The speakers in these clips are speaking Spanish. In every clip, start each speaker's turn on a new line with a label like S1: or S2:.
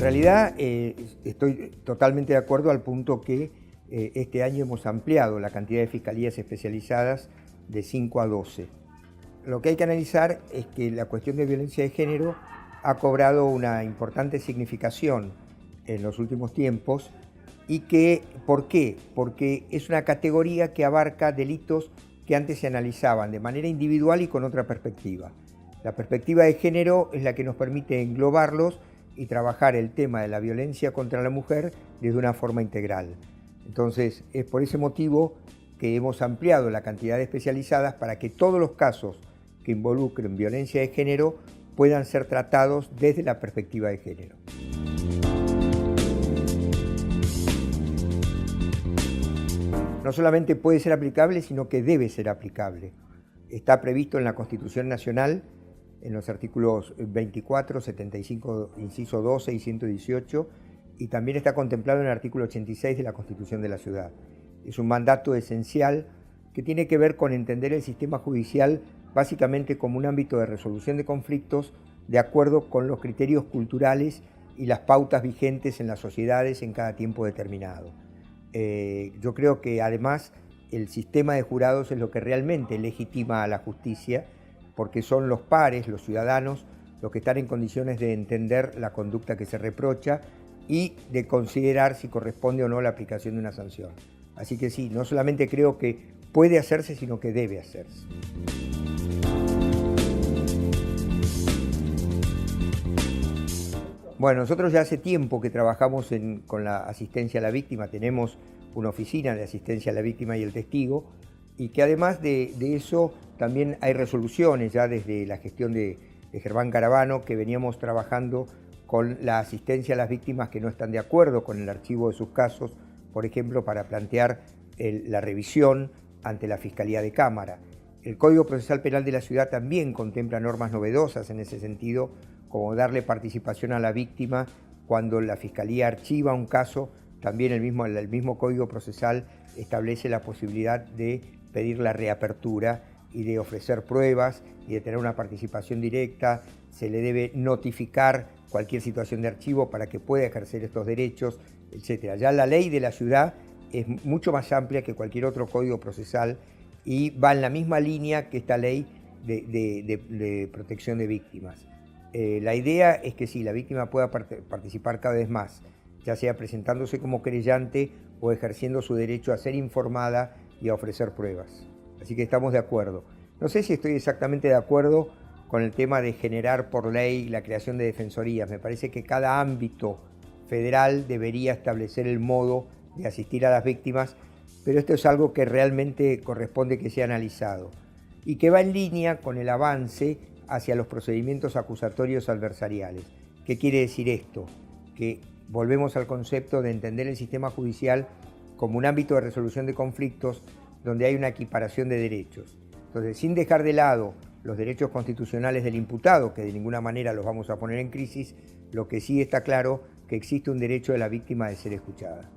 S1: realidad estoy totalmente de acuerdo al punto que este año hemos ampliado la cantidad de fiscalías especializadas de 5 a 12. Lo que hay que analizar es que la cuestión de violencia de género ha cobrado una importante significación en los últimos tiempos y que, ¿por qué? Porque es una categoría que abarca delitos que antes se analizaban de manera individual y con otra perspectiva. La perspectiva de género es la que nos permite englobarlos y trabajar el tema de la violencia contra la mujer desde una forma integral. Entonces, es por ese motivo que hemos ampliado la cantidad de especializadas para que todos los casos que involucren violencia de género puedan ser tratados desde la perspectiva de género. No solamente puede ser aplicable, sino que debe ser aplicable. Está previsto en la Constitución Nacional, en los artículos 24, 75, inciso 12 y 118, y también está contemplado en el artículo 86 de la Constitución de la Ciudad. Es un mandato esencial que tiene que ver con entender el sistema judicial básicamente como un ámbito de resolución de conflictos de acuerdo con los criterios culturales y las pautas vigentes en las sociedades en cada tiempo determinado. Yo creo que además el sistema de jurados es lo que realmente legitima a la justicia, porque son los pares, los ciudadanos, los que están en condiciones de entender la conducta que se reprocha y de considerar si corresponde o no la aplicación de una sanción. Así que sí, no solamente creo que puede hacerse, sino que debe hacerse. Bueno, nosotros ya hace tiempo que trabajamos con la asistencia a la víctima, tenemos una oficina de asistencia a la víctima y el testigo, y que además de eso también hay resoluciones ya desde la gestión de Germán Caravano, que veníamos trabajando con la asistencia a las víctimas que no están de acuerdo con el archivo de sus casos, por ejemplo, para plantear la revisión ante la Fiscalía de Cámara. El Código Procesal Penal de la Ciudad también contempla normas novedosas en ese sentido, como darle participación a la víctima cuando la Fiscalía archiva un caso. También el mismo Código Procesal establece la posibilidad de pedir la reapertura y de ofrecer pruebas y de tener una participación directa. Se le debe notificar cualquier situación de archivo para que pueda ejercer estos derechos, etc. Ya la ley de la ciudad es mucho más amplia que cualquier otro código procesal y va en la misma línea que esta ley de protección de víctimas. La idea es que sí, la víctima pueda participar cada vez más, ya sea presentándose como querellante o ejerciendo su derecho a ser informada y a ofrecer pruebas. Así que estamos de acuerdo. No sé si estoy exactamente de acuerdo con el tema de generar por ley la creación de defensorías. Me parece que cada ámbito federal debería establecer el modo de asistir a las víctimas, pero esto es algo que realmente corresponde que sea analizado y que va en línea con el avance hacia los procedimientos acusatorios adversariales. ¿Qué quiere decir esto? Que volvemos al concepto de entender el sistema judicial como un ámbito de resolución de conflictos donde hay una equiparación de derechos. Entonces, sin dejar de lado los derechos constitucionales del imputado, que de ninguna manera los vamos a poner en crisis, lo que sí está claro que existe un derecho de la víctima de ser escuchada.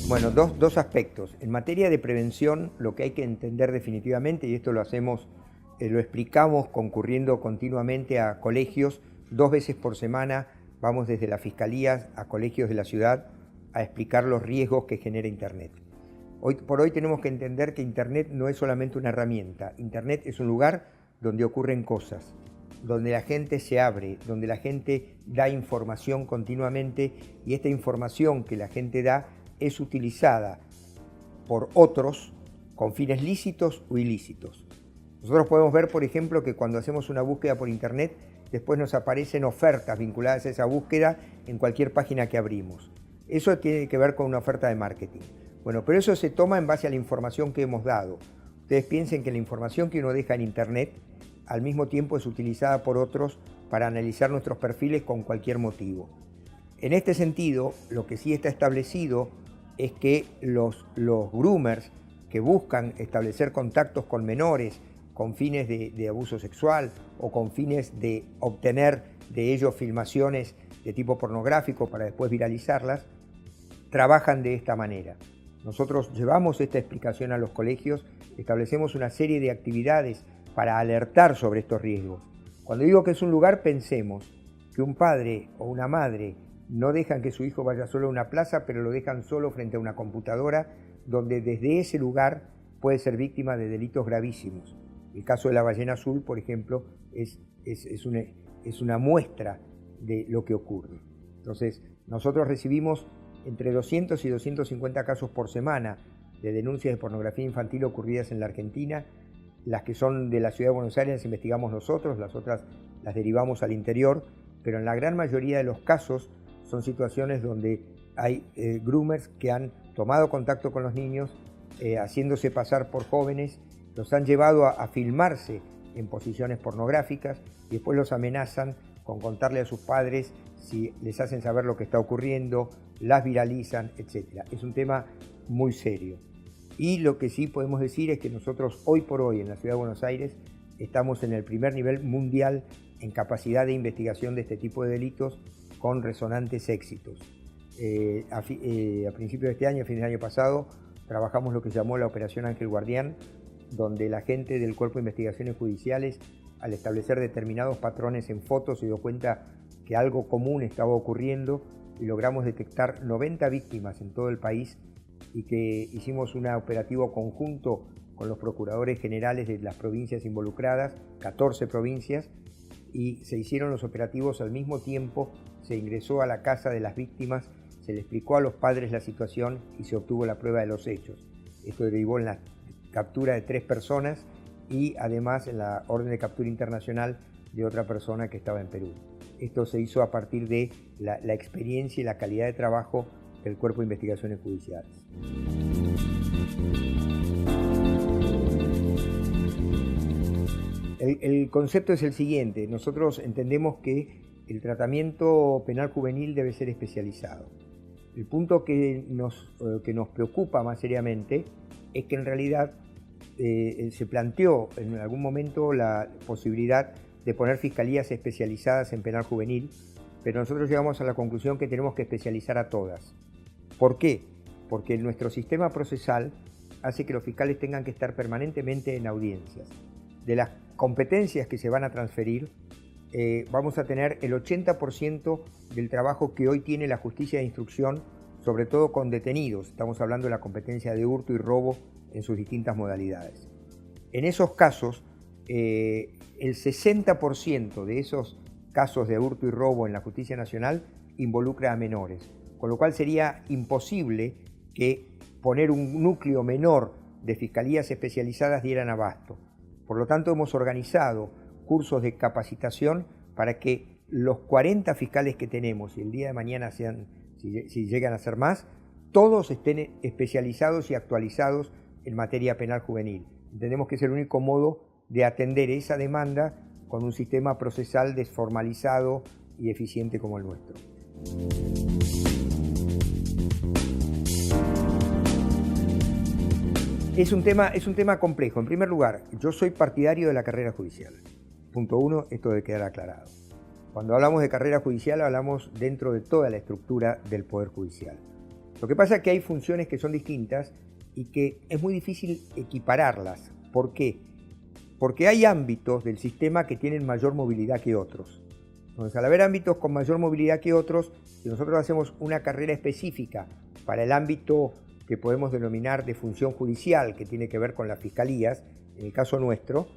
S1: Bueno, dos aspectos. En materia de prevención, lo que hay que entender definitivamente, y esto lo hacemos, lo explicamos concurriendo continuamente a colegios, 2 veces por semana vamos desde la Fiscalía a colegios de la ciudad a explicar los riesgos que genera Internet. Hoy por hoy tenemos que entender que Internet no es solamente una herramienta. Internet es un lugar donde ocurren cosas, donde la gente se abre, donde la gente da información continuamente y esta información que la gente da es utilizada por otros con fines lícitos o ilícitos. Nosotros podemos ver, por ejemplo, que cuando hacemos una búsqueda por Internet, después nos aparecen ofertas vinculadas a esa búsqueda en cualquier página que abrimos. Eso tiene que ver con una oferta de marketing. Bueno, pero eso se toma en base a la información que hemos dado. Ustedes piensen que la información que uno deja en Internet al mismo tiempo es utilizada por otros para analizar nuestros perfiles con cualquier motivo. En este sentido, lo que sí está establecido es que los groomers que buscan establecer contactos con menores con fines de abuso sexual o con fines de obtener de ellos filmaciones de tipo pornográfico para después viralizarlas, trabajan de esta manera. Nosotros llevamos esta explicación a los colegios, establecemos una serie de actividades para alertar sobre estos riesgos. Cuando digo que es un lugar, pensemos que un padre o una madre no dejan que su hijo vaya solo a una plaza, pero lo dejan solo frente a una computadora, donde desde ese lugar puede ser víctima de delitos gravísimos. El caso de la ballena azul, por ejemplo, es una muestra de lo que ocurre. Entonces, nosotros recibimos entre 200 y 250 casos por semana de denuncias de pornografía infantil ocurridas en la Argentina. Las que son de la Ciudad de Buenos Aires las investigamos nosotros, las otras las derivamos al interior, pero en la gran mayoría de los casos son situaciones donde hay groomers que han tomado contacto con los niños, haciéndose pasar por jóvenes, los han llevado a filmarse en posiciones pornográficas y después los amenazan con contarle a sus padres si les hacen saber lo que está ocurriendo, las viralizan, etc. Es un tema muy serio. Y lo que sí podemos decir es que nosotros hoy por hoy en la Ciudad de Buenos Aires estamos en el primer nivel mundial en capacidad de investigación de este tipo de delitos con resonantes éxitos. A principios de este año, a fin del año pasado, trabajamos lo que se llamó la Operación Ángel Guardián, donde la gente del Cuerpo de Investigaciones Judiciales, al establecer determinados patrones en fotos, se dio cuenta que algo común estaba ocurriendo y logramos detectar 90 víctimas en todo el país y que hicimos un operativo conjunto con los procuradores generales de las provincias involucradas, 14 provincias, y se hicieron los operativos al mismo tiempo, se ingresó a la casa de las víctimas, se le explicó a los padres la situación y se obtuvo la prueba de los hechos. Esto derivó en la captura de 3 personas y además en la orden de captura internacional de otra persona que estaba en Perú. Esto se hizo a partir de la experiencia y la calidad de trabajo del Cuerpo de Investigaciones Judiciales. El concepto es el siguiente: nosotros entendemos que el tratamiento penal juvenil debe ser especializado. El punto que nos preocupa más seriamente es que en realidad se planteó en algún momento la posibilidad de poner fiscalías especializadas en penal juvenil, pero nosotros llegamos a la conclusión que tenemos que especializar a todas. ¿Por qué? Porque nuestro sistema procesal hace que los fiscales tengan que estar permanentemente en audiencias. De las competencias que se van a transferir, vamos a tener el 80% del trabajo que hoy tiene la justicia de instrucción, sobre todo con detenidos. Estamos hablando de la competencia de hurto y robo en sus distintas modalidades. En esos casos, el 60% de esos casos de hurto y robo en la justicia nacional involucra a menores, con lo cual sería imposible que poner un núcleo menor de fiscalías especializadas dieran abasto. Por lo tanto, hemos organizado cursos de capacitación para que los 40 fiscales que tenemos, y el día de mañana si llegan a ser más, todos estén especializados y actualizados en materia penal juvenil. Entendemos que es el único modo de atender esa demanda con un sistema procesal desformalizado y eficiente como el nuestro. Es un tema complejo. En primer lugar, yo soy partidario de la carrera judicial. Punto 1, esto debe quedar aclarado. Cuando hablamos de carrera judicial, hablamos dentro de toda la estructura del Poder Judicial. Lo que pasa es que hay funciones que son distintas y que es muy difícil equipararlas. ¿Por qué? Porque hay ámbitos del sistema que tienen mayor movilidad que otros. Entonces, al haber ámbitos con mayor movilidad que otros, si nosotros hacemos una carrera específica para el ámbito que podemos denominar de función judicial, que tiene que ver con las fiscalías, en el caso nuestro,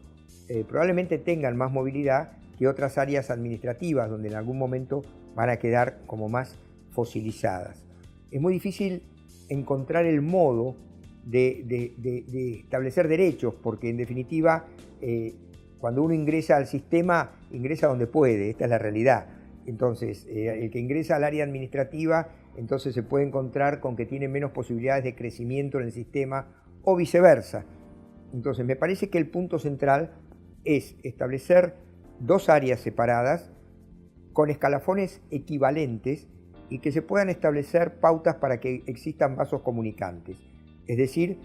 S1: probablemente tengan más movilidad que otras áreas administrativas, donde en algún momento van a quedar como más fosilizadas. Es muy difícil encontrar el modo de establecer derechos, porque en definitiva, cuando uno ingresa al sistema, ingresa donde puede, esta es la realidad. Entonces, el que ingresa al área administrativa, entonces se puede encontrar con que tiene menos posibilidades de crecimiento en el sistema o viceversa. Entonces, me parece que el punto central es establecer 2 áreas separadas con escalafones equivalentes y que se puedan establecer pautas para que existan vasos comunicantes. Es decir,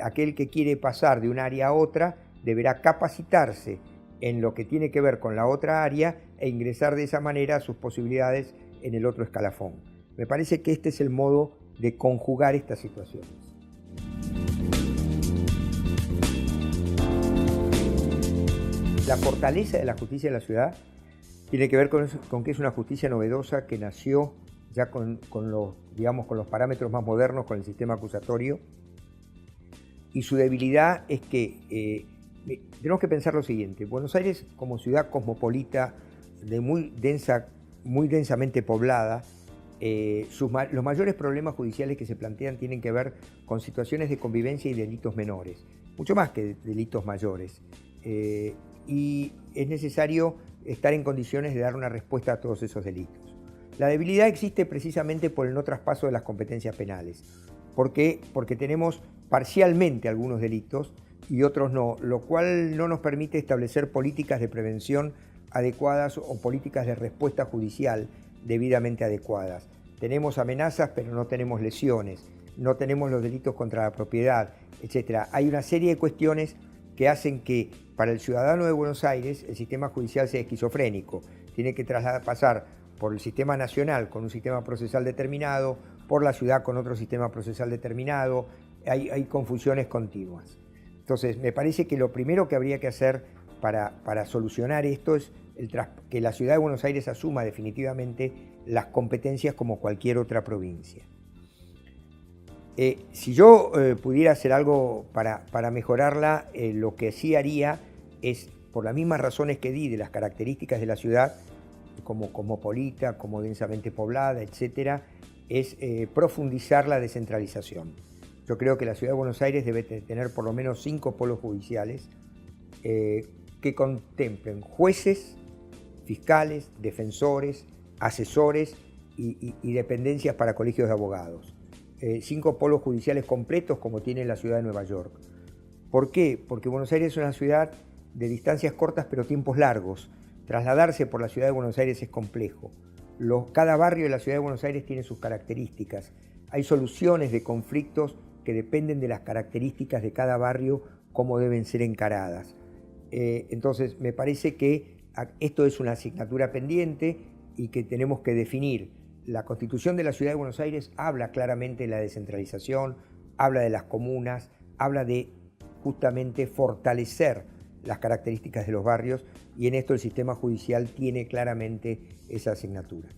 S1: aquel que quiere pasar de un área a otra deberá capacitarse en lo que tiene que ver con la otra área e ingresar de esa manera sus posibilidades en el otro escalafón. Me parece que este es el modo de conjugar estas situaciones. La fortaleza de la justicia de la ciudad tiene que ver con que es una justicia novedosa que nació ya con los parámetros más modernos, con el sistema acusatorio. Y su debilidad es que tenemos que pensar lo siguiente: Buenos Aires, como ciudad cosmopolita, muy densamente poblada, los mayores problemas judiciales que se plantean tienen que ver con situaciones de convivencia y delitos menores, mucho más que delitos mayores. Y es necesario estar en condiciones de dar una respuesta a todos esos delitos. La debilidad existe precisamente por el no traspaso de las competencias penales. ¿Por qué? Porque tenemos parcialmente algunos delitos y otros no, lo cual no nos permite establecer políticas de prevención adecuadas o políticas de respuesta judicial debidamente adecuadas. Tenemos amenazas, pero no tenemos lesiones, no tenemos los delitos contra la propiedad, etc. Hay una serie de cuestiones que hacen que para el ciudadano de Buenos Aires el sistema judicial sea esquizofrénico. Tiene que pasar por el sistema nacional con un sistema procesal determinado, por la ciudad con otro sistema procesal determinado. Hay confusiones continuas. Entonces, me parece que lo primero que habría que hacer para solucionar esto es que la ciudad de Buenos Aires asuma definitivamente las competencias como cualquier otra provincia. Si yo pudiera hacer algo para mejorarla, lo que sí haría es, por las mismas razones que di de las características de la ciudad, como cosmopolita, como densamente poblada, etc., es profundizar la descentralización. Yo creo que la ciudad de Buenos Aires debe tener por lo menos 5 polos judiciales que contemplen jueces, fiscales, defensores, asesores y dependencias para colegios de abogados. 5 polos judiciales completos como tiene la ciudad de Nueva York. ¿Por qué? Porque Buenos Aires es una ciudad de distancias cortas pero tiempos largos. Trasladarse por la ciudad de Buenos Aires es complejo. Cada barrio de la ciudad de Buenos Aires tiene sus características. Hay soluciones de conflictos que dependen de las características de cada barrio, cómo deben ser encaradas. Entonces, me parece que esto es una asignatura pendiente y que tenemos que definir. La Constitución de la Ciudad de Buenos Aires habla claramente de la descentralización, habla de las comunas, habla de justamente fortalecer las características de los barrios, y en esto el sistema judicial tiene claramente esa asignatura.